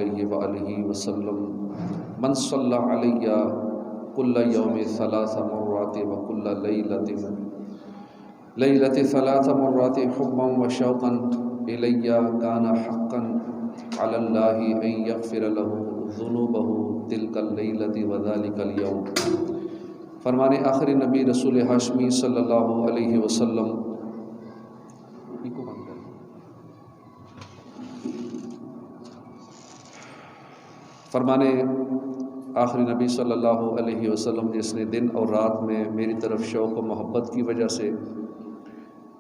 علیہ وآلہ وسلم من صلی علیہ کل یوم 3 مرات وکل لیلۃ 3 مرات حبا وشوقا الی کان حقا علی اللہ ان یغفر له ذنوبہ تلک اللیلۃ وذلک اليوم۔ فرمان آخری نبی رسول ہاشمی صلی اللہ علیہ وسلم فرمانے آخری نبی صلی اللہ علیہ وسلم جس نے دن اور رات میں میری طرف شوق و محبت کی وجہ سے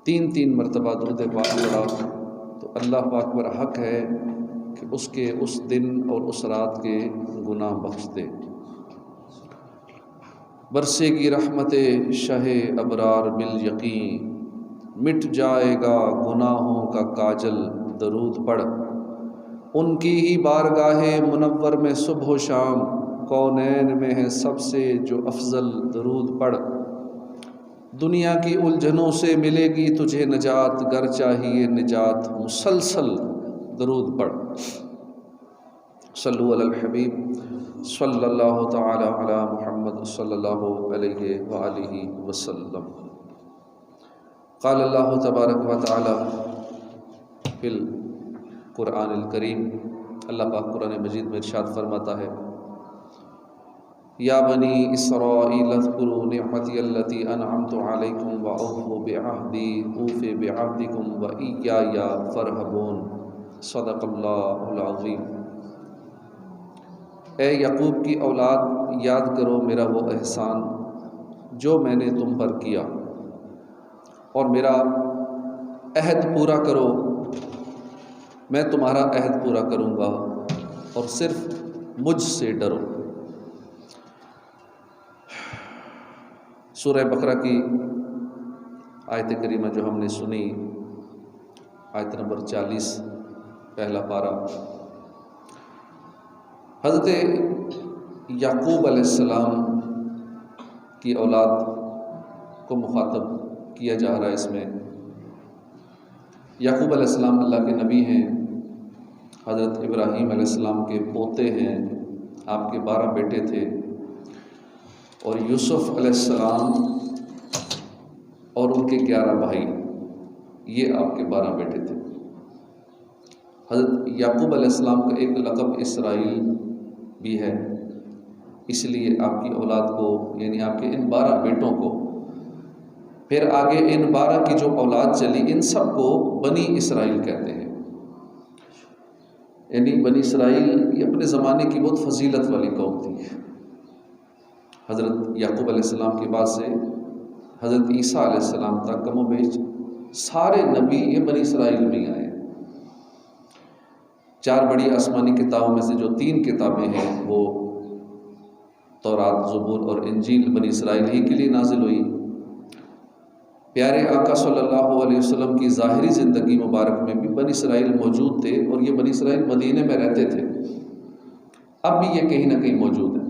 3 مرتبہ درود پاک پڑھا تو اللہ پاک پر حق ہے کہ اس کے اس دن اور اس رات کے گناہ بخش دے۔ برسے گی رحمت شہ ابرار بالیقین، مٹ جائے گا گناہوں کا کاجل درود پڑھ، ان کی ہی بارگاہ منور میں صبح و شام، کونین میں ہے سب سے جو افضل درود پڑھ۔ دنیا کی الجھنوں سے ملے گی تجھے نجات، گر چاہیے نجات مسلسل درود پڑھ۔ صلو علی الحبیب صلی اللہ تعالی علی محمد صلی اللہ علیہ وآلہ وسلم۔ قال اللہ تبارک و تعالی فی القرآن الکریم، اللہ پاک قرآن مجید میں ارشاد فرماتا ہے یا بنی اسرائیل اذکروا نعمتی التی انعمت علیکم واوفوا بعہدی اوف بعہدکم وایای فارہبون۔ صدق اللہ العظیم۔ اے یعقوب کی اولاد، یاد کرو میرا وہ احسان جو میں نے تم پر کیا، اور میرا عہد پورا کرو، میں تمہارا عہد پورا کروں گا، اور صرف مجھ سے ڈرو۔ سورہ بقرہ کی آیت کریمہ جو ہم نے سنی، آیت نمبر 40 پہلا پارہ، حضرت یعقوب علیہ السلام کی اولاد کو مخاطب کیا جا رہا ہے۔ اس میں یعقوب علیہ السلام اللہ کے نبی ہیں، حضرت ابراہیم علیہ السلام کے پوتے ہیں، آپ کے 12 بیٹے تھے، اور یوسف علیہ السلام اور ان کے 11 بھائی، یہ آپ کے 12 بیٹے تھے۔ حضرت یعقوب علیہ السلام کا ایک لقب اسرائیل بھی ہے، اس لیے آپ کی اولاد کو، یعنی آپ کے ان 12 بیٹوں کو، پھر آگے ان 12 کی جو اولاد چلی، ان سب کو بنی اسرائیل کہتے ہیں۔ یعنی بنی اسرائیل یہ اپنے زمانے کی بہت فضیلت والی قوم تھی۔ حضرت یعقوب علیہ السلام کے بعد سے حضرت عیسیٰ علیہ السلام تک کم و بیش سارے نبی یہ بنی اسرائیل میں آئے۔ 4 بڑی آسمانی کتابوں میں سے جو 3 کتابیں ہیں وہ تورات، زبور اور انجیل بنی اسرائیل ہی کے لیے نازل ہوئی۔ پیارے آقا صلی اللہ علیہ وسلم کی ظاہری زندگی مبارک میں بھی بنی اسرائیل موجود تھے، اور یہ بنی اسرائیل مدینے میں رہتے تھے، اب بھی یہ کہیں نہ کہیں موجود ہے۔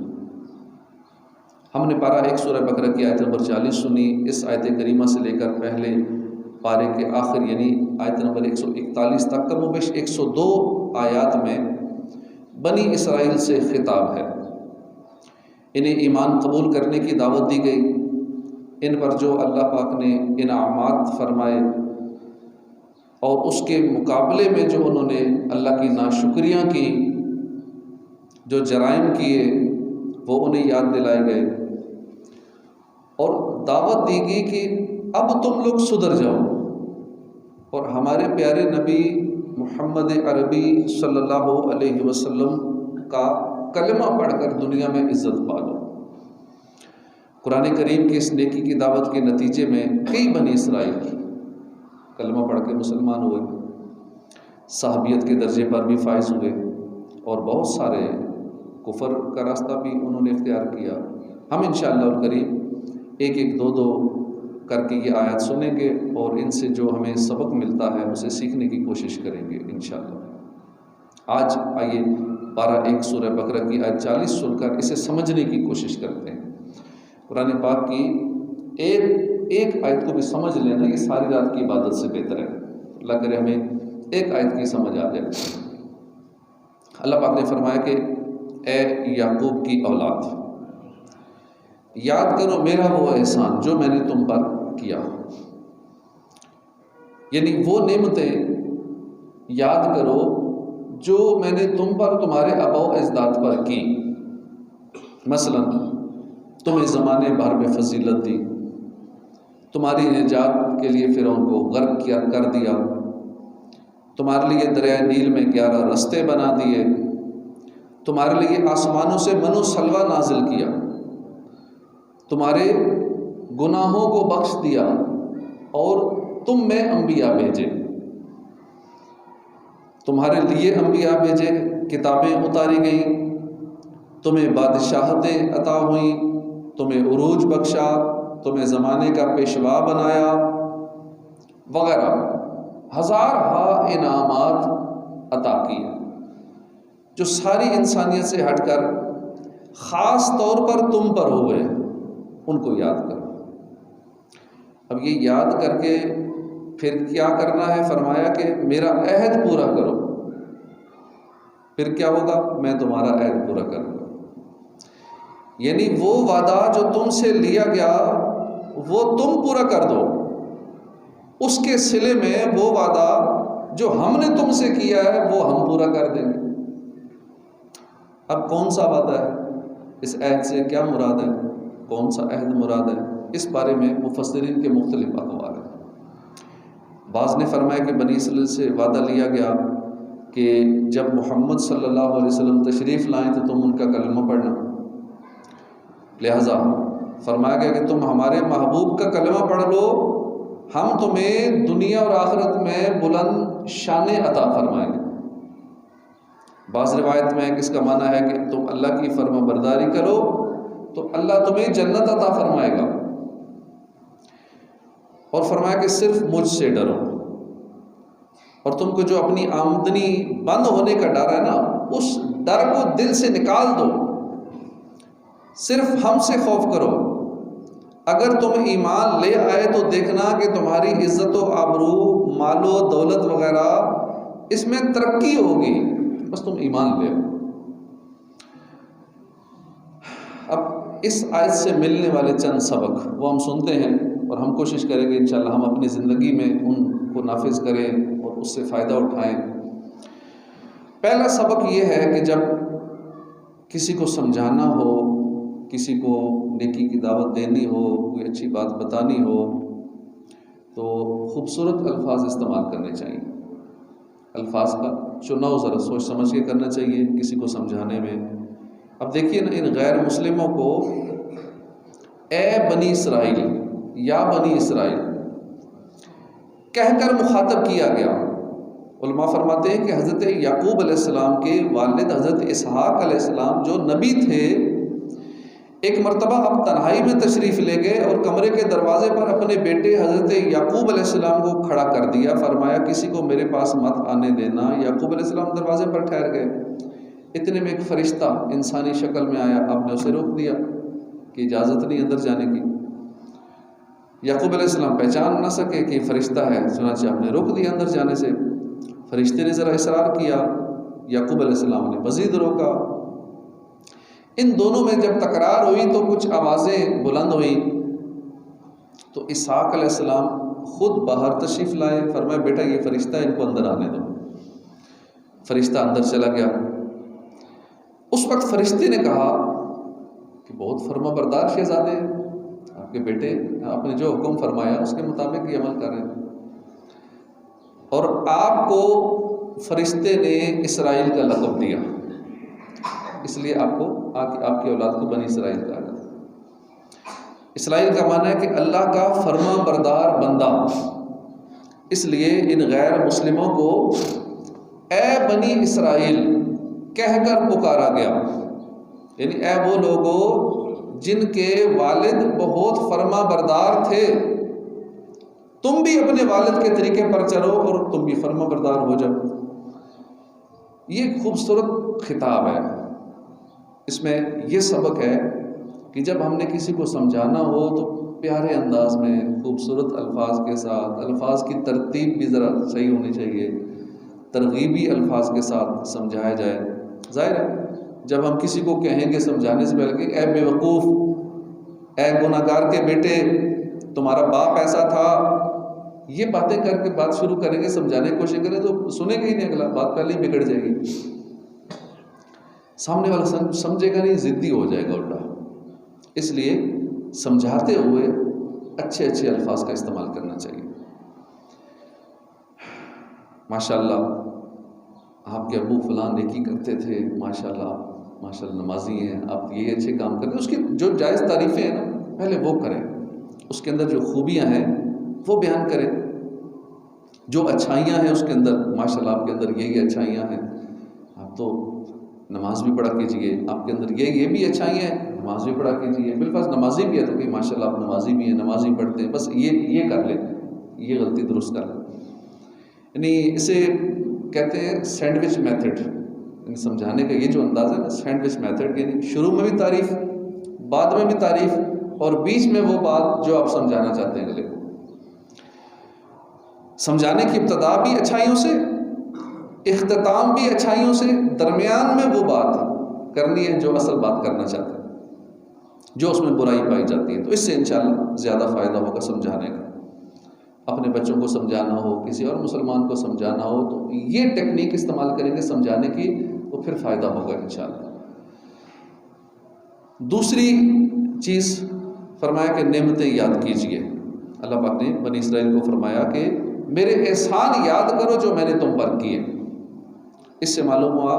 ہم نے پارہ 1 سورہ بقرہ کی آیت نمبر 40 سنی۔ اس آیت کریمہ سے لے کر پہلے پارے کے آخر یعنی آیت نمبر 141 تک کم و بیش 102 آیات میں بنی اسرائیل سے خطاب ہے۔ انہیں ایمان قبول کرنے کی دعوت دی گئی، ان پر جو اللہ پاک نے انعامات فرمائے، اور اس کے مقابلے میں جو انہوں نے اللہ کی ناشکریاں کی، جو جرائم کیے، وہ انہیں یاد دلائے گئے، اور دعوت دی گئی کہ اب تم لوگ سدھر جاؤ، اور ہمارے پیارے نبی محمد عربی صلی اللہ علیہ وسلم کا کلمہ پڑھ کر دنیا میں عزت پا لو۔ قرآن کریم کی اس نیکی کی دعوت کے نتیجے میں کئی بنی اسرائیل کلمہ پڑھ کے مسلمان ہوئے، صحابیت کے درجے پر بھی فائز ہوئے، اور بہت سارے کفر کا راستہ بھی انہوں نے اختیار کیا۔ ہم انشاءاللہ الکریم ایک ایک دو دو کر کے یہ آیات سنیں گے، اور ان سے جو ہمیں سبق ملتا ہے اسے سیکھنے کی کوشش کریں گے انشاءاللہ۔ آج آئیے پارہ 1 سورہ بقرہ کی آیت 40 سن کر اسے سمجھنے کی کوشش کرتے ہیں۔ قرآن پاک کی ایک آیت کو بھی سمجھ لینا یہ ساری رات کی عبادت سے بہتر ہے۔ اللہ کرے ہمیں ایک آیت کی سمجھ آ جائے۔ اللہ پاک نے فرمایا کہ اے یعقوب کی اولاد، یاد کرو میرا وہ احسان جو میں نے تم پر کیا، یعنی وہ نعمتیں یاد کرو جو میں نے تم پر تمہارے آباء و اجداد پر کی۔ مثلا تمہیں زمانے بھر میں فضیلت دی، تمہاری نجات کے لیے فرعون کو غرق کر دیا، تمہارے لیے دریائے نیل میں 11 رستے بنا دیے، تمہارے لیے آسمانوں سے من و سلوہ نازل کیا، تمہارے گناہوں کو بخش دیا اور تم میں انبیاء بھیجے، تمہارے لیے انبیاء بھیجے، کتابیں اتاری گئیں، تمہیں بادشاہتیں عطا ہوئیں، تمہیں عروج بخشا، تمہیں زمانے کا پیشوا بنایا وغیرہ، ہزارہا انعامات عطا کیے جو ساری انسانیت سے ہٹ کر خاص طور پر تم پر ہوئے، ان کو یاد کرو۔ اب یہ یاد کر کے پھر کیا کرنا ہے؟ فرمایا کہ میرا عہد پورا کرو، پھر کیا ہوگا؟ میں تمہارا عہد پورا کروں گا، یعنی وہ وعدہ جو تم سے لیا گیا وہ تم پورا کر دو، اس کے صلے میں وہ وعدہ جو ہم نے تم سے کیا ہے وہ ہم پورا کر دیں گے۔ اب کون سا وعدہ ہے؟ اس عہد سے کیا مراد ہے؟ کون سا عہد مراد ہے؟ اس بارے میں مفسرین کے مختلف اقوال ہیں۔ بعض نے فرمایا کہ بنی اسرائیل سے وعدہ لیا گیا کہ جب محمد صلی اللہ علیہ وسلم تشریف لائیں تو تم ان کا کلمہ پڑھنا، لہٰذا فرمایا گیا کہ تم ہمارے محبوب کا کلمہ پڑھ لو، ہم تمہیں دنیا اور آخرت میں بلند شانیں عطا فرمائیں گے۔ بعض روایت میں اس کا معنی ہے کہ تم اللہ کی فرما برداری کرو تو اللہ تمہیں جنت عطا فرمائے گا، اور فرمایا کہ صرف مجھ سے ڈرو، اور تم کو جو اپنی آمدنی بند ہونے کا ڈر ہے نا، اس ڈر کو دل سے نکال دو، صرف ہم سے خوف کرو۔ اگر تم ایمان لے آئے تو دیکھنا کہ تمہاری عزت و آبرو، مال و دولت وغیرہ اس میں ترقی ہوگی، بس تم ایمان لے آؤ۔ اب اس آیت سے ملنے والے چند سبق وہ ہم سنتے ہیں، اور ہم کوشش کریں گے انشاءاللہ ہم اپنی زندگی میں ان کو نافذ کریں اور اس سے فائدہ اٹھائیں۔ پہلا سبق یہ ہے کہ جب کسی کو سمجھانا ہو، کسی کو نیکی کی دعوت دینی ہو، کوئی اچھی بات بتانی ہو، تو خوبصورت الفاظ استعمال کرنے چاہیے۔ الفاظ کا چناؤ ذرا سوچ سمجھ کے کرنا چاہیے کسی کو سمجھانے میں۔ اب دیکھیے نا، ان غیر مسلموں کو اے بنی اسرائیل یا بنی اسرائیل کہہ کر مخاطب کیا گیا۔ علماء فرماتے ہیں کہ حضرت یعقوب علیہ السلام کے والد حضرت اسحاق علیہ السلام جو نبی تھے، ایک مرتبہ اب تنہائی میں تشریف لے گئے اور کمرے کے دروازے پر اپنے بیٹے حضرت یعقوب علیہ السلام کو کھڑا کر دیا، فرمایا کسی کو میرے پاس مت آنے دینا۔ یعقوب علیہ السلام دروازے پر ٹھہر گئے، اتنے میں ایک فرشتہ انسانی شکل میں آیا، آپ نے اسے روک دیا کہ اجازت نہیں اندر جانے کی۔ یعقوب علیہ السلام پہچان نہ سکے کہ فرشتہ ہے، چنانچہ آپ نے روک دیا اندر جانے سے۔ فرشتے نے ذرا اصرار کیا، یعقوب علیہ السلام نے مزید روکا۔ ان دونوں میں جب تکرار ہوئی تو کچھ آوازیں بلند ہوئیں، تو اسحاق علیہ السلام خود باہر تشریف لائے، فرمایا بیٹا یہ فرشتہ ہے، ان کو اندر آنے دو۔ فرشتہ اندر چلا گیا۔ اس وقت فرشتے نے کہا کہ بہت فرما بردار شہزادے ہیں آپ کے بیٹے، آپ نے جو حکم فرمایا اس کے مطابق یہ عمل کر رہے ہیں، اور آپ کو فرشتے نے اسرائیل کا لقب دیا، اس لیے آپ کی اولاد کو بنی اسرائیل کہا جاتا ہے۔ اسرائیل کا معنی ہے کہ اللہ کا فرما بردار بندہ، اس لیے ان غیر مسلموں کو اے بنی اسرائیل کہہ کر پکارا گیا، یعنی اے وہ لوگوں جن کے والد بہت فرما بردار تھے، تم بھی اپنے والد کے طریقے پر چلو اور تم بھی فرما بردار ہو جاؤ۔ یہ خوبصورت خطاب ہے، اس میں یہ سبق ہے کہ جب ہم نے کسی کو سمجھانا ہو تو پیارے انداز میں خوبصورت الفاظ کے ساتھ، الفاظ کی ترتیب بھی ذرا صحیح ہونی چاہیے، ترغیبی الفاظ کے ساتھ سمجھایا جائے ظاہر ہے جب ہم کسی کو کہیں گے سمجھانے سے پہلے کہ اے بے وقوف، اے گناہ گار کے بیٹے، تمہارا باپ ایسا تھا، یہ باتیں کر کے بات شروع کریں گے، سمجھانے کی کوشش کریں تو سنے گا ہی نہیں، اگلا بات پہلے ہی بگڑ جائے گی، سامنے والا سمجھے گا نہیں، ضدی ہو جائے گا الٹا۔ اس لیے سمجھاتے ہوئے اچھے اچھے الفاظ کا استعمال کرنا چاہیے۔ ماشاءاللہ آپ کے ابو فلاں نیکی کرتے تھے، ماشاءاللہ ماشاءاللہ نمازی ہیں، آپ یہ اچھے کام کرتے ہیں، اس کی جو جائز تعریفیں ہیں نا پہلے وہ کریں، اس کے اندر جو خوبیاں ہیں وہ بیان کریں، جو اچھائیاں ہیں اس کے اندر، ماشاءاللہ آپ کے اندر یہ اچھائیاں ہیں، آپ تو نماز بھی پڑھا کیجئے، آپ کے اندر یہ بھی اچھائیاں ہیں، نماز بھی پڑھا کیجئے، بالفرض نمازی بھی ہے تو کہ ماشاءاللہ آپ نمازی بھی ہیں، نمازی پڑھتے ہیں، بس یہ کر لیں، یہ غلطی درست کر لیں۔ یعنی اسے کہتے ہیں سینڈوچ میتھڈ، یعنی سمجھانے کا یہ جو انداز ہے نا سینڈوچ میتھڈ، یعنی شروع میں بھی تعریف، بعد میں بھی تعریف، اور بیچ میں وہ بات جو آپ سمجھانا چاہتے ہیں اگلے کو۔ سمجھانے کی ابتدا بھی اچھائیوں سے، اختتام بھی اچھائیوں سے، درمیان میں وہ بات کرنی ہے جو اصل بات کرنا چاہتے ہیں، جو اس میں برائی پائی جاتی ہے، تو اس سے انشاءاللہ زیادہ فائدہ ہوگا سمجھانے کا۔ اپنے بچوں کو سمجھانا ہو، کسی اور مسلمان کو سمجھانا ہو تو یہ ٹیکنیک استعمال کریں گے سمجھانے کی، تو پھر فائدہ ہوگا انشاءاللہ۔ دوسری چیز فرمایا کہ نعمتیں یاد کیجئے۔ اللہ پاک نے بنی اسرائیل کو فرمایا کہ میرے احسان یاد کرو جو میں نے تم پر کیے۔ اس سے معلوم ہوا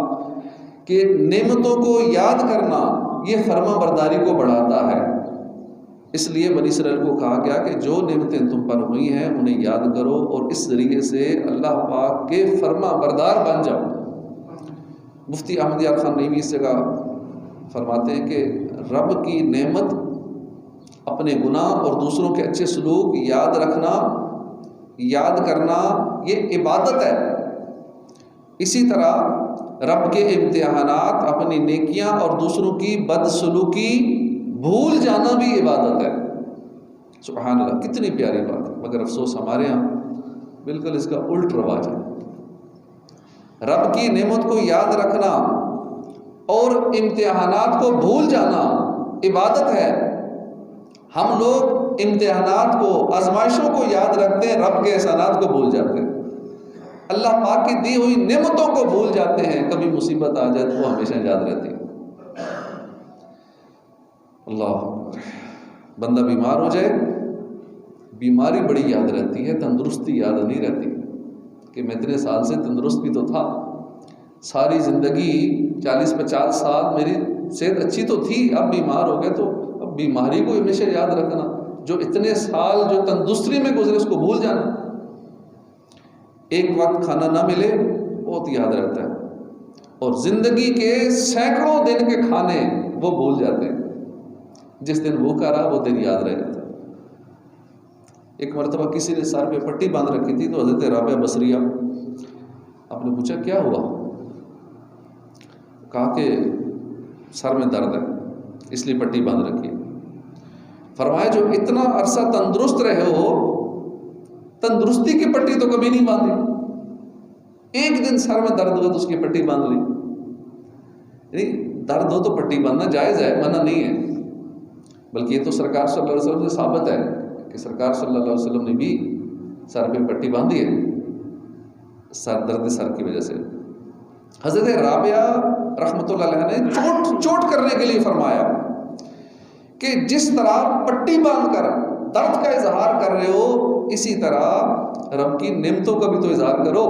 کہ نعمتوں کو یاد کرنا یہ فرما برداری کو بڑھاتا ہے، اس لیے بنی اسرائیل کو کہا گیا کہ جو نعمتیں تم پر ہوئی ہیں انہیں یاد کرو اور اس ذریعے سے اللہ پاک کے فرما بردار بن جاؤ۔ مفتی احمد یار خان نعیمی اس جگہ فرماتے ہیں کہ رب کی نعمت، اپنے گناہ اور دوسروں کے اچھے سلوک یاد رکھنا، یاد کرنا یہ عبادت ہے۔ اسی طرح رب کے امتحانات، اپنی نیکیاں اور دوسروں کی بدسلوکی بھول جانا بھی عبادت ہے۔ سبحان اللہ، کتنی پیاری بات ہے، مگر افسوس ہمارے ہاں بالکل اس کا الٹ رواج ہے۔ رب کی نعمت کو یاد رکھنا اور امتحانات کو بھول جانا عبادت ہے۔ ہم لوگ امتحانات کو، آزمائشوں کو یاد رکھتے ہیں، رب کے احسانات کو بھول جاتے ہیں، اللہ پاک کی دی ہوئی نعمتوں کو بھول جاتے ہیں، کبھی مصیبت آ جائے تو وہ ہمیشہ یاد رہتی ہے۔ اللہ، بندہ بیمار ہو جائے، بیماری بڑی یاد رہتی ہے، تندرستی یاد نہیں رہتی کہ میں اتنے سال سے تندرست بھی تو تھا، ساری زندگی 40-50 سال میری صحت اچھی تو تھی، اب بیمار ہو گئے تو اب بیماری کو ہمیشہ یاد رکھنا، جو اتنے سال جو تندرستی میں گزرے اس کو بھول جانا۔ ایک وقت کھانا نہ ملے بہت یاد رہتا ہے، اور زندگی کے سینکڑوں دن کے کھانے وہ بھول جاتے ہیں، جس دن بھوکا رہا وہ دن یاد رہ جاتا ہے۔ ایک مرتبہ کسی نے سر پہ پٹی باندھ رکھی تھی تو حضرت رابعہ بصریہ، آپ نے پوچھا کیا ہوا؟ کہا کہ سر میں درد ہے اس لیے پٹی باندھ رکھی ہے۔ فرمایا جو اتنا عرصہ تندرست رہے ہو، تندرستی کی پٹی تو کبھی نہیں باندھی، ایک دن سر میں درد ہوا تو اس کی پٹی باندھ لی۔ یعنی درد ہو تو پٹی باندھنا جائز ہے، منع نہیں ہے، بلکہ یہ تو سرکار صلی اللہ علیہ وسلم سے ثابت ہے کہ سرکار صلی اللہ علیہ وسلم نے بھی سر پہ پٹی باندھی ہے سر درد سر کی وجہ سے۔ حضرت رابعہ رحمۃ اللہ علیہ نے چوٹ کرنے کے لیے فرمایا کہ جس طرح پٹی باندھ کر درد کا اظہار کر رہے ہو، اسی طرح رب کی نعمتوں کا بھی تو اظہار کرو۔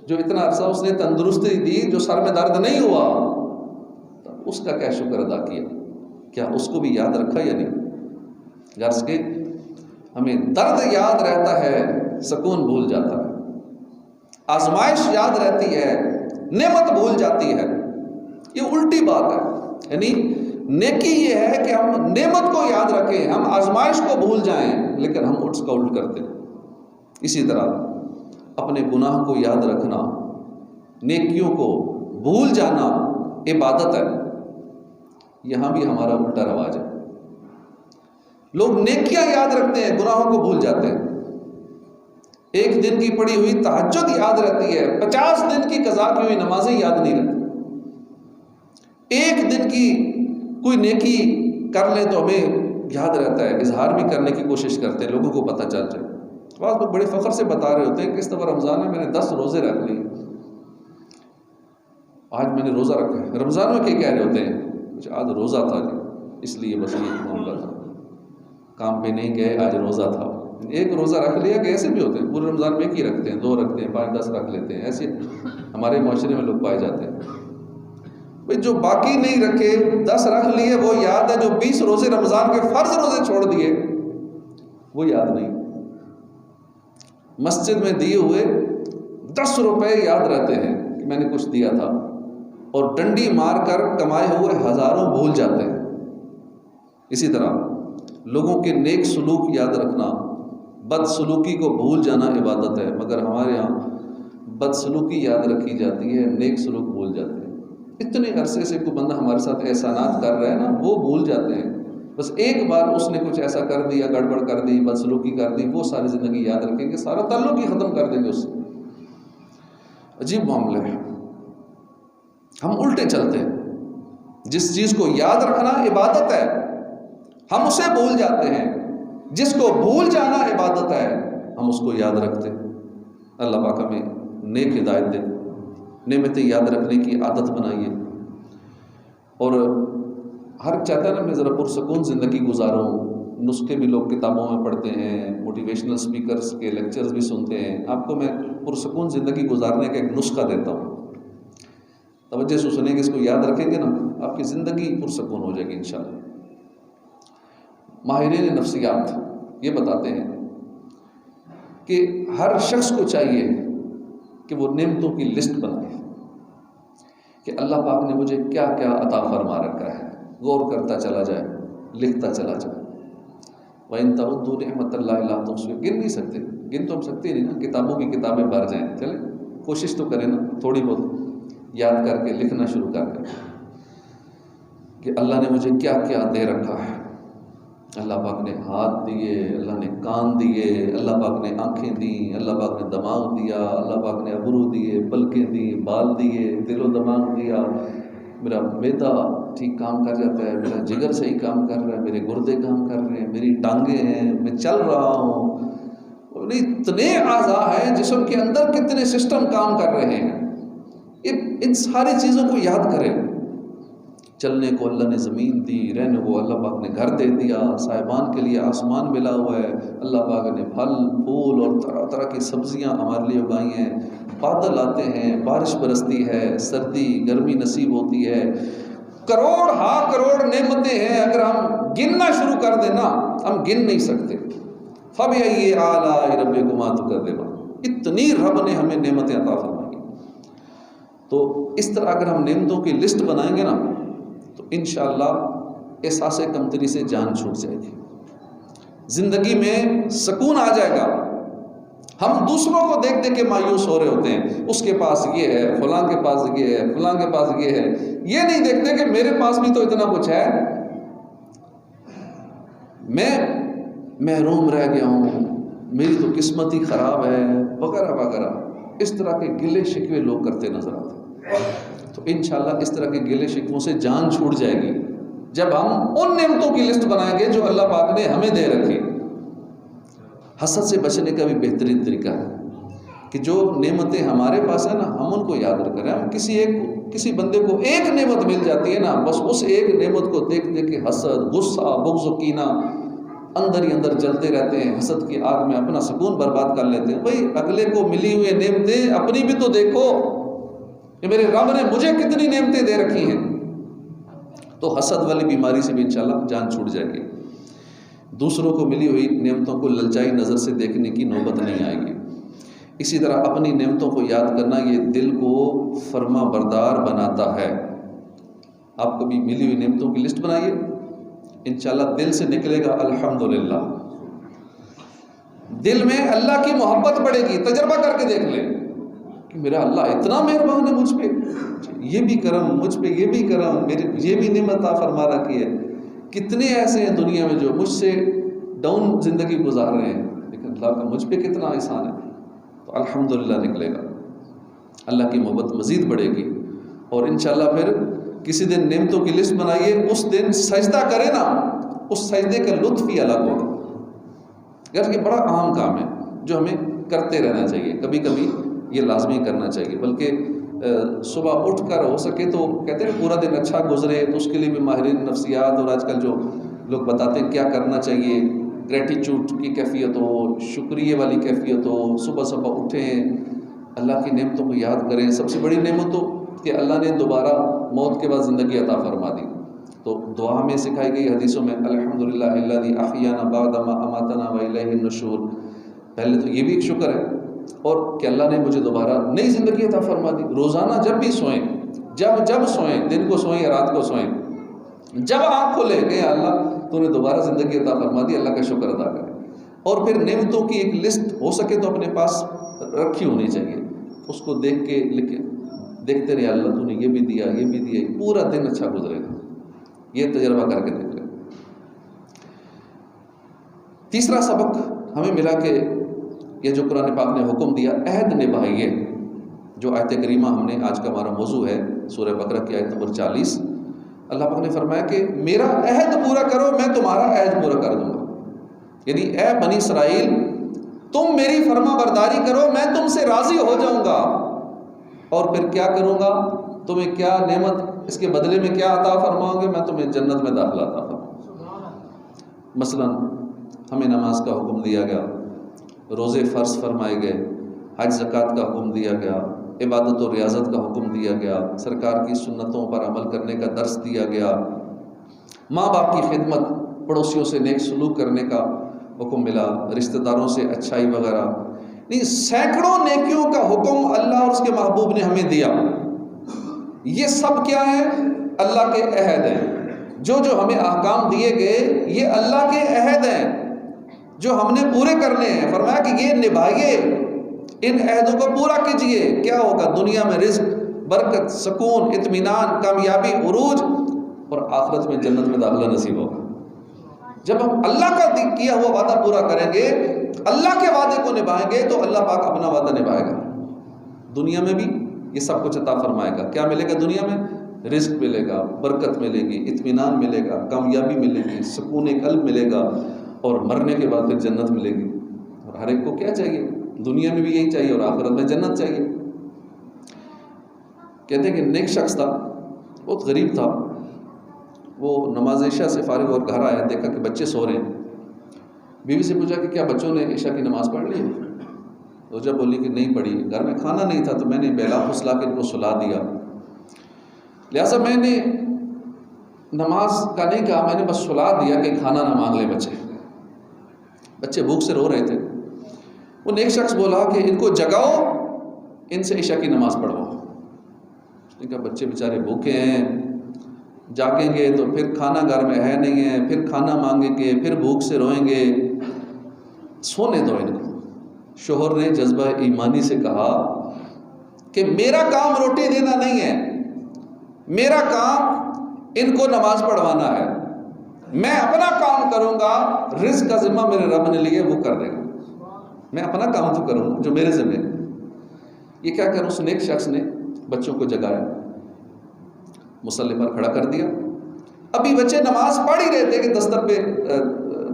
جو اتنا عرصہ اس نے تندرستی دی، جو سر میں درد نہیں ہوا، اس کا کیا شکر ادا کیا؟ کیا اس کو بھی یاد رکھا یا نہیں؟ غرض کہ ہمیں درد یاد رہتا ہے، سکون بھول جاتا ہے، آزمائش یاد رہتی ہے، نعمت بھول جاتی ہے۔ یہ الٹی بات ہے، یعنی نیکی یہ ہے کہ ہم نعمت کو یاد رکھیں، ہم آزمائش کو بھول جائیں، لیکن ہم اس کا الٹ کرتے ہیں۔ اسی طرح اپنے گناہ کو یاد رکھنا، نیکیوں کو بھول جانا عبادت ہے۔ یہاں بھی ہمارا الٹا رواج ہے، لوگ نیکیاں یاد رکھتے ہیں، گناہوں کو بھول جاتے ہیں۔ ایک دن کی پڑھی ہوئی تہجد یاد رہتی ہے، 50 دن کی قضا کی ہوئی نمازیں یاد نہیں رہتی۔ ایک دن کی کوئی نیکی کر لیں تو ہمیں یاد رہتا ہے، اظہار بھی کرنے کی کوشش کرتے ہیں، لوگوں کو پتہ چل جائے۔ بعض لوگ بڑے فخر سے بتا رہے ہوتے ہیں کہ اس دفعہ رمضان میں نے 10 روزے رکھ لیے، آج میں نے روزہ رکھا ہے۔ رمضان میں کیا کہہ رہے ہوتے ہیں؟ آج روزہ تھا جی، اس لیے بس یہ معاملہ تھا، کام پہ نہیں گئے، آج روزہ تھا۔ ایک روزہ رکھ لیا کہ ایسے بھی ہوتے ہیں، پورے رمضان میں ایک ہی رکھتے ہیں، 2 رکھتے ہیں، 5 10 رکھ لیتے ہیں، ایسے ہمارے معاشرے میں لوگ پائے جاتے ہیں۔ بھئی جو باقی نہیں رکھے، 10 رکھ لیے وہ یاد ہے، جو 20 روزے رمضان کے فرض روزے چھوڑ دیے وہ یاد نہیں۔ مسجد میں دیے ہوئے 10 روپے یاد رہتے ہیں کہ میں نے کچھ دیا تھا، اور ڈنڈی مار کر کمائے ہوئے ہزاروں بھول جاتے ہیں۔ اسی طرح لوگوں کے نیک سلوک یاد رکھنا، بد سلوکی کو بھول جانا عبادت ہے، مگر ہمارے ہاں بد سلوکی یاد رکھی جاتی ہے، نیک سلوک بھول جاتے ہیں۔ اتنے عرصے سے کوئی بندہ ہمارے ساتھ احسانات کر رہا ہے نا، وہ بھول جاتے ہیں، بس ایک بار اس نے کچھ ایسا کر دیا، گڑبڑ کر دی، بد سلوکی کر دی، وہ ساری زندگی یاد رکھیں گے، سارا تعلق ہی ختم کر دیں گے اس سے۔ عجیب معاملہ ہے، ہم الٹے چلتے ہیں۔ جس چیز کو یاد رکھنا عبادت ہے ہم اسے بھول جاتے ہیں، جس کو بھول جانا عبادت ہے ہم اس کو یاد رکھتے ہیں۔ اللہ پاک ہمیں نیک ہدایت دے، نعمتیں یاد رکھنے کی عادت بنائیے، اور ہر چاہتا ہے نا میں ذرا پرسکون زندگی گزاروں۔ نسخے بھی لوگ کتابوں میں پڑھتے ہیں، موٹیویشنل سپیکرز کے لیکچرز بھی سنتے ہیں۔ آپ کو میں پرسکون زندگی گزارنے کا ایک نسخہ دیتا ہوں، توجہ سے سنیں گے، اس کو یاد رکھیں گے نا، آپ کی زندگی پرسکون ہو جائے گی انشاءاللہ۔ ماہرین نفسیات یہ بتاتے ہیں کہ ہر شخص کو چاہیے کہ وہ نعمتوں کی لسٹ بنائے کہ اللہ پاک نے مجھے کیا کیا عطا فرما رکھا ہے، غور کرتا چلا جائے، لکھتا چلا جائے۔ وَإِن تَعُدُّوا نِعْمَتَ اللَّهِ لَا تُحْصُوهَا، گن نہیں سکتے، گن تو ہم سکتے نہیں نا، کتابوں کی کتابیں بھر جائیں، چلیں کوشش تو کریں نا، تھوڑی بہت یاد کر کے لکھنا شروع کر دیں کہ اللہ نے مجھے کیا کیا دے رکھا ہے۔ اللہ پاک نے ہاتھ دیے، اللہ نے کان دیے، اللہ پاک نے آنکھیں دیں، اللہ پاک نے دماغ دیا، اللہ پاک نے ابرو دیے، پلکیں دیں، بال دیے، دل و دماغ دیا، میرا معدہ ٹھیک کام کر جاتا ہے، میرا جگر صحیح کام کر رہا ہے، میرے گردے کام کر رہے ہیں، میری ٹانگیں ہیں، میں چل رہا ہوں۔ اتنے اعضاء ہیں جسم کے اندر، کتنے سسٹم کام کر رہے ہیں، ان ساری چیزوں کو یاد کریں۔ چلنے کو اللہ نے زمین دی، رہنے کو اللہ پاک نے گھر دے دیا، صاحبان کے لیے آسمان ملا ہوا ہے، اللہ پاک نے پھل پھول اور طرح طرح کی سبزیاں ہمارے لیے اگائی ہیں، بادل آتے ہیں، بارش برستی ہے، سردی گرمی نصیب ہوتی ہے، کروڑ ہاں کروڑ نعمتیں ہیں، اگر ہم گننا شروع کر دیں نا ہم گن نہیں سکتے۔ فَبِأَيِّ آلَاءِ رَبِّكُمَا تُكَذِّبَانِ، اتنی رب نے ہمیں نعمتیں عطا فرمائی۔ تو اس طرح اگر ہم نعمتوں کی لسٹ بنائیں گے نا تو انشاءاللہ احساس کمتری سے جان چھوٹ جائے گی، زندگی میں سکون آ جائے گا۔ ہم دوسروں کو دیکھ دیکھ کے مایوس ہو رہے ہوتے ہیں، اس کے پاس یہ ہے، فلاں کے پاس یہ ہے، فلاں کے پاس یہ ہے، یہ نہیں دیکھتے کہ میرے پاس بھی تو اتنا کچھ ہے، میں محروم رہ گیا ہوں، میری تو قسمت ہی خراب ہے، وغیرہ وغیرہ۔ اس طرح کے گلے شکوے لوگ کرتے نظر آتے ہیں۔ تو انشاءاللہ اس طرح کے گلے شکووں سے جان چھوٹ جائے گی جب ہم ان نعمتوں کی لسٹ بنائیں گے جو اللہ پاک نے ہمیں دے رکھی۔ حسد سے بچنے کا بھی بہترین طریقہ ہے کہ جو نعمتیں ہمارے پاس ہیں نا ہم ان کو یاد رکھیں۔ ہم کسی بندے کو ایک نعمت مل جاتی ہے نا، بس اس ایک نعمت کو دیکھ دیکھ کے حسد، غصہ، بغض و کینہ اندر ہی اندر جلتے رہتے ہیں، حسد کی آگ میں اپنا سکون برباد کر لیتے ہیں۔ بھائی اگلے کو ملی ہوئی نعمتیں اپنی بھی تو دیکھو کہ میرے رب نے مجھے کتنی نعمتیں دے رکھی ہیں، تو حسد والی بیماری سے بھی انشاءاللہ جان چھوٹ جائے گی۔ دوسروں کو ملی ہوئی نعمتوں کو للچائی نظر سے دیکھنے کی نوبت نہیں آئے گی۔ اسی طرح اپنی نعمتوں کو یاد کرنا یہ دل کو فرما بردار بناتا ہے۔ آپ کبھی ملی ہوئی نعمتوں کی لسٹ بنائیے، انشاءاللہ دل سے نکلے گا الحمدللہ، دل میں اللہ کی محبت بڑھے گی۔ تجربہ کر کے دیکھ لیں کہ میرا اللہ اتنا مہربان ہے مجھ پہ، یہ بھی کرم مجھ پہ، یہ بھی کرم، یہ بھی نعمت عطا فرما رکھی ہے۔ کتنے ایسے ہیں دنیا میں جو مجھ سے ڈاؤن زندگی گزار رہے ہیں، لیکن اللہ کا مجھ پہ کتنا احسان ہے، تو الحمدللہ نکلے گا، اللہ کی محبت مزید بڑھے گی، اور انشاءاللہ پھر کسی دن نعمتوں کی لسٹ بنائیے، اس دن سجدہ کرے نا، اس سجدے کا لطف ہی الگ ہوگا۔ یار یہ بڑا اہم کام ہے جو ہمیں کرتے رہنا چاہیے، کبھی کبھی یہ لازمی کرنا چاہیے، بلکہ صبح اٹھ کر ہو سکے تو کہتے ہیں پورا دن اچھا گزرے، تو اس کے لیے بھی ماہرین نفسیات اور آج کل جو لوگ بتاتے ہیں کیا کرنا چاہیے، گریٹیچیوڈ کی کیفیت ہو، شکریہ والی کیفیت ہو، صبح صبح اٹھیں، اللہ کی نعمتوں کو یاد کریں۔ سب سے بڑی نعمت تو کہ اللہ نے دوبارہ موت کے بعد زندگی عطا فرما دی، تو دعا ہمیں سکھائی گئی حدیثوں میں، الحمدللہ الذی احیانا بعد ما اماتنا والیہ النشور۔ پہلے تو یہ بھی ایک شکر ہے، اور کہ اللہ نے مجھے دوبارہ نئی زندگی عطا فرما دی۔ روزانہ جب بھی سوئیں، جب سوئیں، دن کو سوئیں یا رات کو سوئیں، جب آنکھ کھولے کہ اللہ تو نے دوبارہ زندگی عطا فرما دی، اللہ کا شکر ادا کریں۔ اور پھر نعمتوں کی ایک لسٹ ہو سکے تو اپنے پاس رکھی ہونی چاہیے، اس کو دیکھ کے دیکھتے رہے، اللہ تو نے یہ بھی دیا، یہ بھی دیا، پورا دن اچھا گزرے گا۔ یہ تجربہ کر کے دیکھ لیں۔ تیسرا سبق ہمیں ملا کہ یہ جو قرآن پاک نے حکم دیا، عہد نبھائیے، جو آیت کریمہ ہم نے آج کا ہمارا موضوع ہے، سورہ بقرہ کی آیت نمبر 40۔ اللہ پاک نے فرمایا کہ میرا عہد پورا کرو، میں تمہارا عہد پورا کر دوں گا۔ یعنی اے بنی اسرائیل، تم میری فرما برداری کرو، میں تم سے راضی ہو جاؤں گا، اور پھر کیا کروں گا، تمہیں کیا نعمت، اس کے بدلے میں کیا عطا فرماؤں گے، میں تمہیں جنت میں داخلہ عطا فرماؤں گا۔ مثلا ہمیں نماز کا حکم دیا گیا، روزے فرض فرمائے گئے، حج زکوٰۃ کا حکم دیا گیا، عبادت و ریاضت کا حکم دیا گیا، سرکار کی سنتوں پر عمل کرنے کا درس دیا گیا، ماں باپ کی خدمت، پڑوسیوں سے نیک سلوک کرنے کا حکم ملا، رشتہ داروں سے اچھائی وغیرہ، نہیں سینکڑوں نیکیوں کا حکم اللہ اور اس کے محبوب نے ہمیں دیا۔ یہ سب کیا ہے؟ اللہ کے عہد ہیں۔ جو ہمیں احکام دیے گئے یہ اللہ کے عہد ہیں جو ہم نے پورے کرنے ہیں۔ فرمایا کہ یہ نبھائیے، ان عہدوں کو پورا کیجئے، کیا ہوگا؟ دنیا میں رزق، برکت، سکون، اطمینان، کامیابی، عروج، اور آخرت میں جنت میں داخلہ نصیب ہوگا۔ جب ہم اللہ کا کیا ہوا وعدہ پورا کریں گے، اللہ کے وعدے کو نبھائیں گے، تو اللہ پاک اپنا وعدہ نبھائے گا۔ دنیا میں بھی یہ سب کچھ عطا فرمائے گا۔ کیا ملے گا دنیا میں؟ رزق ملے گا، برکت ملے گی، اطمینان ملے گا، کامیابی ملے گی، سکون قلب ملے گا، اور مرنے کے بعد پھر جنت ملے گی۔ اور ہر ایک کو کیا چاہیے؟ دنیا میں بھی یہی چاہیے اور آخرت میں جنت چاہیے۔ کہتے ہیں کہ نیک شخص تھا، بہت غریب تھا، وہ نماز عشاء سے فارغ اور گھر آیا، دیکھا کہ بچے سو رہے ہیں، بیوی سے پوچھا کہ کیا بچوں نے عشاء کی نماز پڑھ لی؟ تو جب بولی کہ نہیں پڑھی، گھر میں کھانا نہیں تھا تو میں نے بیلا پھسلا کے ان کو سلا دیا، لہٰذا میں نے نماز کا نہیں کہا، میں نے بس سلا دیا کہ کھانا نہ مانگ لے بچے بھوک سے رو رہے تھے۔ وہ نیک شخص بولا کہ ان کو جگاؤ، ان سے عشاء کی نماز پڑھواؤ۔ اس نے کہا بچے بیچارے بھوکے ہیں، جاگیں گے تو پھر کھانا گھر میں ہے نہیں ہے، پھر کھانا مانگیں گے، پھر بھوک سے روئیں گے، سونے دو ان کو۔ شوہر نے جذبہ ایمانی سے کہا کہ میرا کام روٹی دینا نہیں ہے، میرا کام ان کو نماز پڑھوانا ہے، میں اپنا کام کروں گا، رزق کا ذمہ میرے رب نے لیے وہ کر دے گا، میں اپنا کام تو کروں جو میرے ذمہ ہے۔ یہ کیا کروں؟ اس نیک شخص نے بچوں کو جگایا، مصلی پر کھڑا کر دیا، ابھی بچے نماز پڑھ ہی رہے تھے کہ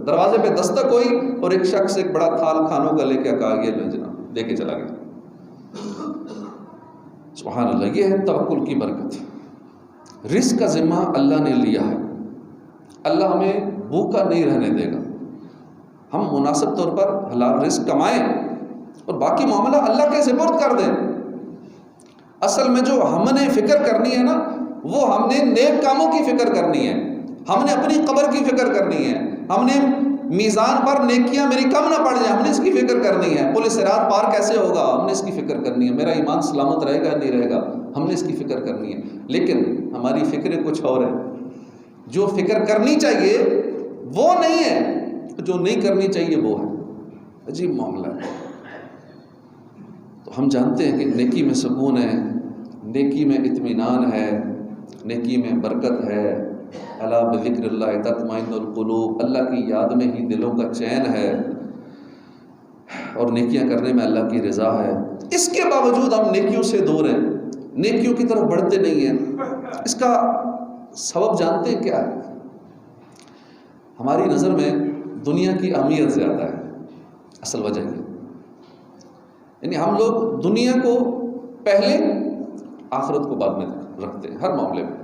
دروازے پہ دستک ہوئی، اور ایک شخص ایک بڑا تھال کھانوں کا لے کے کہا یہ لو جناب، دے کے چلا گیا۔ سبحان اللہ، یہ ہے توکل کی برکت۔ رزق کا ذمہ اللہ نے لیا ہے، اللہ ہمیں بھوکا نہیں رہنے دے گا، ہم مناسب طور پر حلال رزق کمائیں اور باقی معاملہ اللہ کے سپرد کر دیں۔ اصل میں جو ہم نے فکر کرنی ہے نا، وہ ہم نے نیک کاموں کی فکر کرنی ہے، ہم نے اپنی قبر کی فکر کرنی ہے، ہم نے میزان پر نیکیاں میری کم نہ پڑ جائیں، ہم نے اس کی فکر کرنی ہے، پل صراط پار کیسے ہوگا، ہم نے اس کی فکر کرنی ہے، میرا ایمان سلامت رہے گا نہیں رہے گا، ہم نے اس کی فکر کرنی ہے۔ لیکن ہماری فکریں کچھ اور ہیں، جو فکر کرنی چاہیے وہ نہیں ہے، جو نہیں کرنی چاہیے وہ ہے۔ عجیب معاملہ ہے۔ تو ہم جانتے ہیں کہ نیکی میں سکون ہے، نیکی میں اطمینان ہے، نیکی میں برکت ہے، الا بذکر اللہ تطمئن القلوب، اللہ کی یاد میں ہی دلوں کا چین ہے، اور نیکیاں کرنے میں اللہ کی رضا ہے۔ اس کے باوجود ہم نیکیوں سے دور ہیں، نیکیوں کی طرف بڑھتے نہیں ہیں؟ اس کا سبب جانتے ہیں کیا ہے؟ ہماری نظر میں دنیا کی اہمیت زیادہ ہے، اصل وجہ یہ، یعنی ہم لوگ دنیا کو پہلے آخرت کو بعد میں رکھتے ہیں ہر معاملے میں۔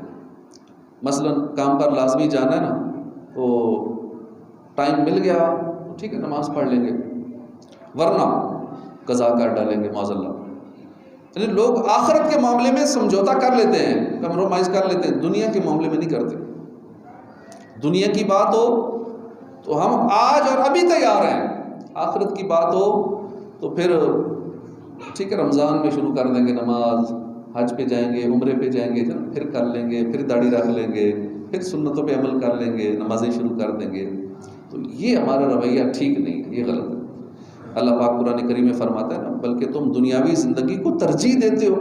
مثلا کام پر لازمی جانا ہے نا، تو ٹائم مل گیا ٹھیک ہے نماز پڑھ لیں گے، ورنہ قضا کر ڈالیں گے معاذ اللہ۔ یعنی لوگ آخرت کے معاملے میں سمجھوتا کر لیتے ہیں، کمپرومائز کر لیتے ہیں، دنیا کے معاملے میں نہیں کرتے۔ دنیا کی بات ہو تو ہم آج اور ابھی تیار ہیں، آخرت کی بات ہو تو پھر ٹھیک ہے رمضان میں شروع کر دیں گے نماز، حج پہ جائیں گے، عمرے پہ جائیں گے، پھر کر لیں گے، پھر داڑھی رکھ لیں گے، پھر سنتوں پہ عمل کر لیں گے، نمازیں شروع کر دیں گے۔ تو یہ ہمارا رویہ ٹھیک نہیں ہے، یہ غلط ہے۔ اللہ پاک قرآن کریم میں فرماتا ہے نا، بلکہ تم دنیاوی زندگی کو ترجیح دیتے ہو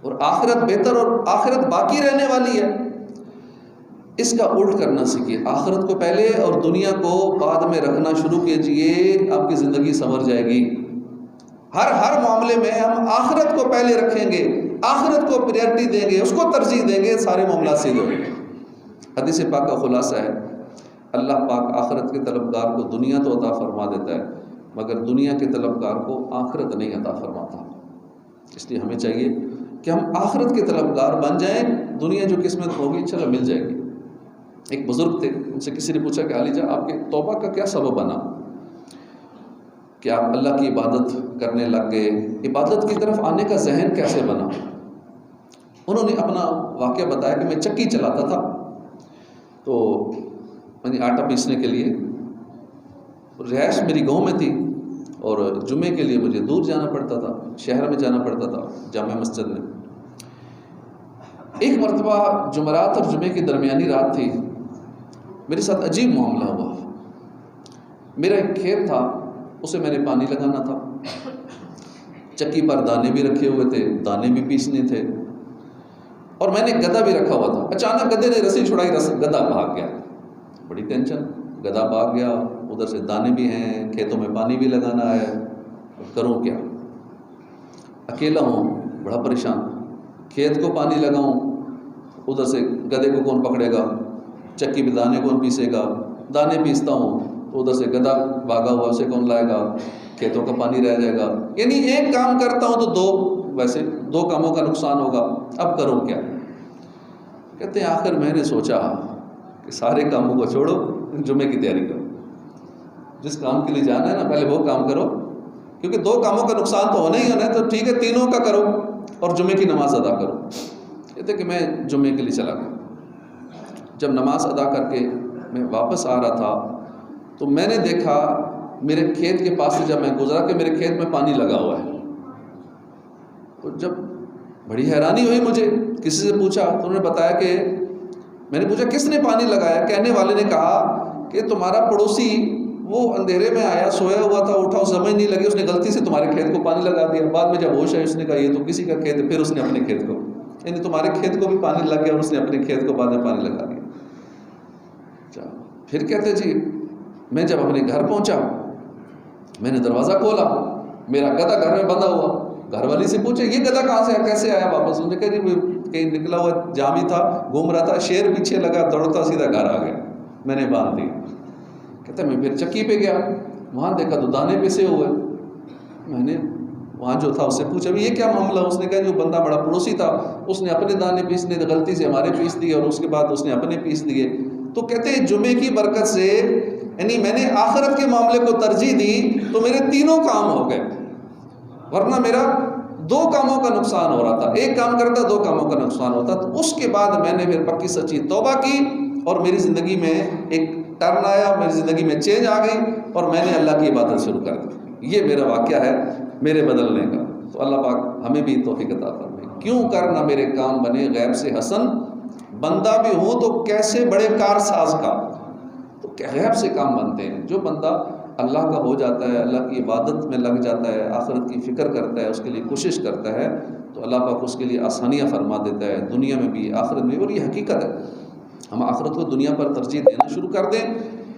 اور آخرت بہتر اور آخرت باقی رہنے والی ہے۔ اس کا الٹ کرنا سیکھیے، آخرت کو پہلے اور دنیا کو بعد میں رکھنا شروع کیجئے، آپ کی زندگی سنور جائے گی۔ ہر معاملے میں ہم آخرت کو پہلے رکھیں گے، آخرت کو پریورٹی دیں گے، اس کو ترجیح دیں گے، سارے معاملات سیدھے ہوں گے۔ حدیث پاک کا خلاصہ ہے، اللہ پاک آخرت کے طلبگار کو دنیا تو عطا فرما دیتا ہے، مگر دنیا کے طلبگار کو آخرت نہیں عطا فرماتا۔ اس لیے ہمیں چاہیے کہ ہم آخرت کے طلبگار بن جائیں، دنیا جو قسمت ہوگی انشاءاللہ مل جائے گی۔ ایک بزرگ تھے، ان سے کسی نے پوچھا کہ علی جان آپ کے توبہ کا کیا سبب بنا کہ آپ اللہ کی عبادت کرنے لگ گئے، عبادت کی طرف آنے کا ذہن کیسے بنا؟ انہوں نے اپنا واقعہ بتایا کہ میں چکی چلاتا تھا، تو میں آٹا پیسنے کے لیے، رہائش میری گاؤں میں تھی اور جمعے کے لیے مجھے دور جانا پڑتا تھا، شہر میں جانا پڑتا تھا جامع مسجد میں۔ ایک مرتبہ جمعرات اور جمعے کی درمیانی رات تھی، میرے ساتھ عجیب معاملہ ہوا۔ میرا ایک کھیت تھا، اسے میں نے پانی لگانا تھا، چکی پر دانے بھی رکھے ہوئے تھے، دانے بھی پیسنے تھے، اور میں نے گدھا بھی رکھا ہوا تھا۔ اچانک گدھے نے رسی چھڑائی، گدھا بھاگ گیا، بڑی ٹینشن، گدھا بھاگ گیا، ادھر سے دانے بھی ہیں، کھیتوں میں پانی بھی لگانا ہے، کروں کیا؟ اکیلا ہوں، بڑا پریشان، کھیت کو پانی لگاؤں، ادھر سے گدھے کو کون پکڑے گا، چکی میں دانے کون پیسے گا، دانے پیستا ہوں تو ادھر سے گدھا بھاگا ہوا، اسے کون لائے گا، کھیتوں کا پانی رہ جائے گا، یعنی ایک کام کرتا ہوں تو دو کاموں کا نقصان ہوگا، اب کروں کیا؟ کہتے ہیں آخر میں نے سوچا کہ سارے کاموں کو چھوڑو، جمعے کی تیاری کرو، جس کام کے لیے جانا ہے نا پہلے وہ کام کرو، کیونکہ دو کاموں کا نقصان تو ہونا ہی ہونا ہے، تو ٹھیک ہے تینوں کا کرو اور جمعے کی نماز ادا کرو۔ کہتے کہ میں جمعے کے لیے چلا گیا، جب نماز ادا کر کے میں واپس آ رہا تھا تو میں نے دیکھا میرے کھیت کے پاس سے جب میں گزرا کہ میرے کھیت میں پانی لگا ہوا ہے، تو جب بڑی حیرانی ہوئی مجھے، کسی سے پوچھا تو انہوں نے بتایا کہ میں نے پوچھا کس نے پانی لگایا؟ کہنے والے نے کہا کہ تمہارا پڑوسی وہ اندھیرے میں آیا، سویا ہوا تھا، اٹھا، سمجھ نہیں لگی، اس نے غلطی سے تمہارے کھیت کو پانی لگا دیا، بعد میں جب ہوش ہے اس نے کہا یہ تو کسی کا کھیت ہے، پھر اس نے اپنے کھیت کو، یعنی تمہارے کھیت کو بھی پانی لگ گیا اور اس نے اپنے کھیت کو بعد میں پانی لگا دیا۔ پھر کہتے جی میں جب اپنے گھر پہنچا، میں نے دروازہ کھولا، میرا گدھا گھر میں بندھا ہوا، گھر والی سے پوچھے یہ گدھا کہاں سے کیسے آیا واپس؟ انہوں نے کہا جی کہیں نکلا ہوا جام ہی تھا، گھوم رہا تھا، شیر پیچھے لگا، دوڑتا سیدھا گھر آ گیا، میں نے باندھ دی۔ کہتا میں پھر چکی پہ گیا، وہاں دیکھا تو دانے پیسے ہوئے، میں نے وہاں جو تھا اس سے پوچھا یہ کیا معاملہ؟ اس نے کہا جو بندہ بڑا پڑوسی تھا اس نے اپنے دانے پیسنے غلطی سے ہمارے پیس دیے اور اس کے بعد اس نے اپنے پیس دیے۔ تو کہتے ہیں جمعے کی برکت سے، یعنی میں نے آخرت کے معاملے کو ترجیح دی تو میرے تینوں کام ہو گئے، ورنہ میرا دو کاموں کا نقصان ہو رہا تھا، ایک کام کرتا دو کاموں کا نقصان ہوتا۔ تو اس کے بعد میں نے پھر پکی سچی توبہ کی اور میری زندگی میں ایک ٹرن آیا، میری زندگی میں چینج آ گئی اور میں نے اللہ کی عبادت شروع کر دی۔ یہ میرا واقعہ ہے میرے بدلنے کا۔ تو اللہ پاک ہمیں بھی توفیق عطا فرمائے۔ کیوں کر نہ میرے کام بنے غیب سے حسن، بندہ بھی ہوں تو کیسے بڑے کار ساز کا۔ تو غیب سے کام بنتے ہیں، جو بندہ اللہ کا ہو جاتا ہے، اللہ کی عبادت میں لگ جاتا ہے، آخرت کی فکر کرتا ہے، اس کے لیے کوشش کرتا ہے، تو اللہ پاک اس کے لیے آسانیاں فرما دیتا ہے، دنیا میں بھی آخرت میں بھی۔ اور یہ حقیقت ہے، ہم آخرت کو دنیا پر ترجیح دینا شروع کر دیں،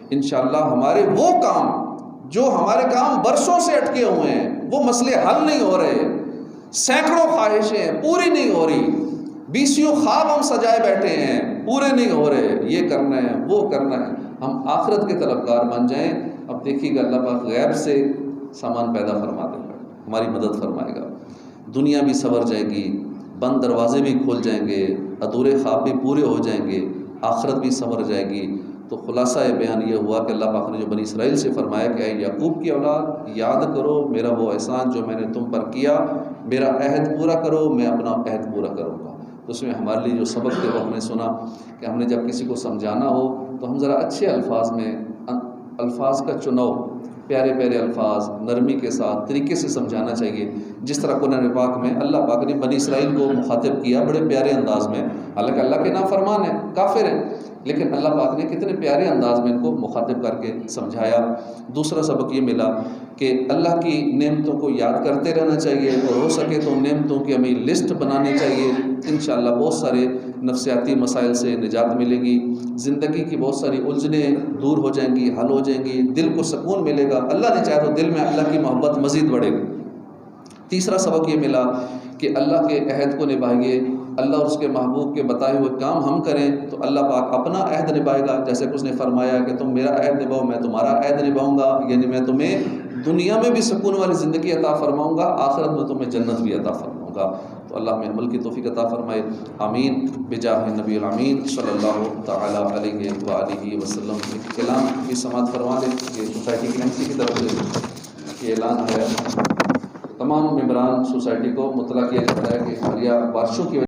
انشاءاللہ ہمارے وہ کام جو ہمارے کام برسوں سے اٹکے ہوئے ہیں، وہ مسئلے حل نہیں ہو رہے، سینکڑوں خواہشیں ہیں پوری نہیں ہو رہی، 20 خواب ہم سجائے بیٹھے ہیں پورے نہیں ہو رہے، یہ کرنا ہے وہ کرنا ہے۔ ہم آخرت کے طلبگار بن جائیں۔ اب دیکھیے گا اللہ پاک غیب سے سامان پیدا فرما دے گا، ہماری مدد فرمائے گا، دنیا بھی سنور جائے گی، بند دروازے بھی کھول جائیں گے، ادھورے خواب بھی پورے ہو جائیں گے، آخرت بھی سنور جائے گی۔ تو خلاصہ بیان یہ ہوا کہ اللہ پاک نے جو بنی اسرائیل سے فرمایا کہ اے یعقوب کی اولاد، یاد کرو میرا وہ احسان جو میں نے تم پر کیا، میرا عہد پورا کرو، میں اپنا عہد پورا کروں گا۔ تو اس میں ہمارے لیے جو سبق تھے وہ ہم نے سنا کہ ہم نے جب کسی کو سمجھانا ہو تو ہم ذرا اچھے الفاظ میں، الفاظ کا چناؤ، پیارے پیارے الفاظ، نرمی کے ساتھ طریقے سے سمجھانا چاہیے، جس طرح قرآن پاک میں اللہ پاک نے بنی اسرائیل کو مخاطب کیا بڑے پیارے انداز میں، حالانکہ اللہ کے نافرمان ہیں، کافر ہیں، لیکن اللہ پاک نے کتنے پیارے انداز میں ان کو مخاطب کر کے سمجھایا۔ دوسرا سبق یہ ملا کہ اللہ کی نعمتوں کو یاد کرتے رہنا چاہیے، اور ہو سکے تو نعمتوں کی ہمیں لسٹ بنانی چاہیے۔ انشاءاللہ بہت سارے نفسیاتی مسائل سے نجات ملے گی، زندگی کی بہت ساری الجھنیں دور ہو جائیں گی، حل ہو جائیں گی، دل کو سکون ملے گا، اللہ نے چاہے تو دل میں اللہ کی محبت مزید بڑھے گی۔ تیسرا سبق یہ ملا کہ اللہ کے عہد کو نبھائیے، اللہ اور اس کے محبوب کے بتائے ہوئے کام ہم کریں تو اللہ پاک اپنا عہد نبھائے گا، جیسے کہ اس نے فرمایا کہ تم میرا عہد نبھاؤ میں تمہارا عہد نبھاؤں گا، یعنی میں تمہیں دنیا میں بھی سکون والی زندگی عطا فرماؤں گا، آخرت میں تمہیں جنت بھی عطا فرماؤں گا۔ تو اللہ میں عمل کی توفیق عطا فرمائے، آمین بجاہ نبی الامین صلی اللہ تعالیٰ علیہ وآلہ وسلم۔ کلام کی سماعت فرما لیں، یہ سوسائٹی کی MC کی طرف سے یہ اعلان ہے، تمام ممبران سوسائٹی کو مطلع کیا جاتا ہے کہ حالیہ بارشوں کی